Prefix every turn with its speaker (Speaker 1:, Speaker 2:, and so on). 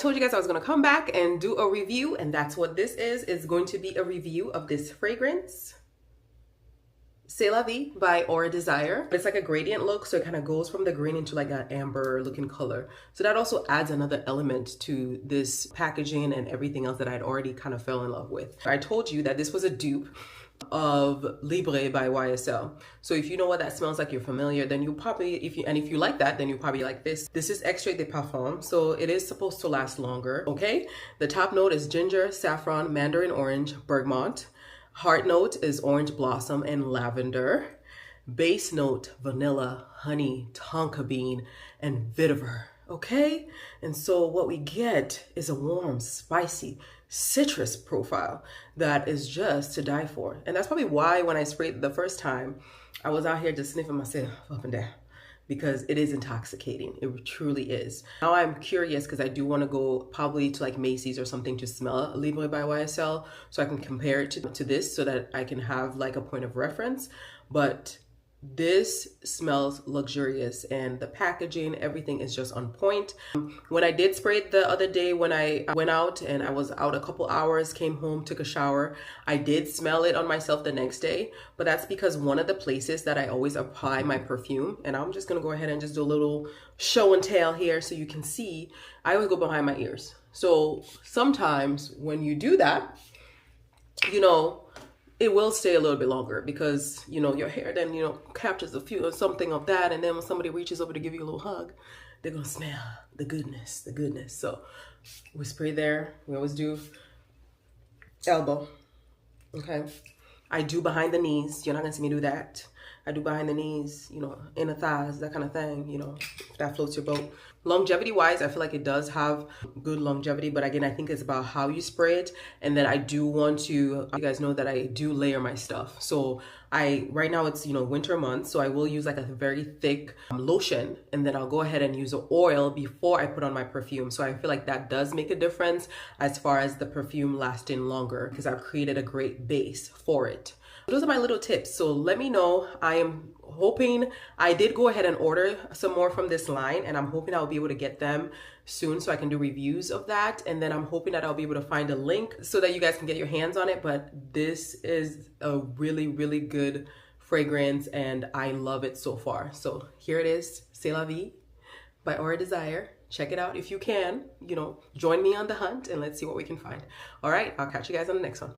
Speaker 1: I told you guys I was going to come back and do a review, and that's what this is. It's going to be a review of this fragrance, C'est La Vie by Auraa Desire. It's like a gradient look, so it kind of goes from the green into like an amber looking color. So that also adds another element to this packaging and everything else that I'd already kind of fell in love with. I told you that this was a dupe of Libre by YSL. So if you know what that smells like, you're familiar, then you probably, if you like that, then you probably like this. This is Extrait de Parfum, so it is supposed to last longer, okay? The top note is ginger, saffron, mandarin orange, bergamot. Heart note is orange blossom and lavender. Base note, vanilla, honey, tonka bean, and vetiver, okay? And so what we get is a warm, spicy, citrus profile that is just to die for. And that's probably why when I sprayed the first time, I was out here just sniffing myself up and down, because it is intoxicating. It truly is. Now I'm curious because I do want to go probably to like Macy's or something to smell Libre by YSL so I can compare it to this so that I can have like a point of reference. But this smells luxurious, and the packaging, everything is just on point. When I did spray it the other day, when I went out and I was out a couple hours, came home, took a shower, I did smell it on myself the next day, but that's because one of the places that I always apply my perfume, and I'm just gonna go ahead and just do a little show and tell here so you can see, I always go behind my ears. So sometimes when you do that, you know, it will stay a little bit longer because, you know, your hair then, you know, captures a few or something of that. And then when somebody reaches over to give you a little hug, they're going to smell the goodness, the goodness. So we spray there. We always do elbow. Okay. I do behind the knees. You're not going to see me do that. I do behind the knees, you know, inner thighs, that kind of thing, you know, if that floats your boat. Longevity wise, I feel like it does have good longevity, but again, I think it's about how you spray it. And then I do want to, you guys know that I do layer my stuff. So right now it's, you know, winter months. So I will use like a very thick lotion, and then I'll go ahead and use an oil before I put on my perfume. So I feel like that does make a difference as far as the perfume lasting longer because I've created a great base for it. Those are my little tips. So let me know. I am hoping, I did go ahead and order some more from this line, and I'm hoping I'll be able to get them soon so I can do reviews of that. And then I'm hoping that I'll be able to find a link so that you guys can get your hands on it. But this is a really, really good fragrance and I love it so far. So here it is, C'est La Vie by Auraa Desire. Check it out if you can, you know, join me on the hunt and let's see what we can find. All right, I'll catch you guys on the next one.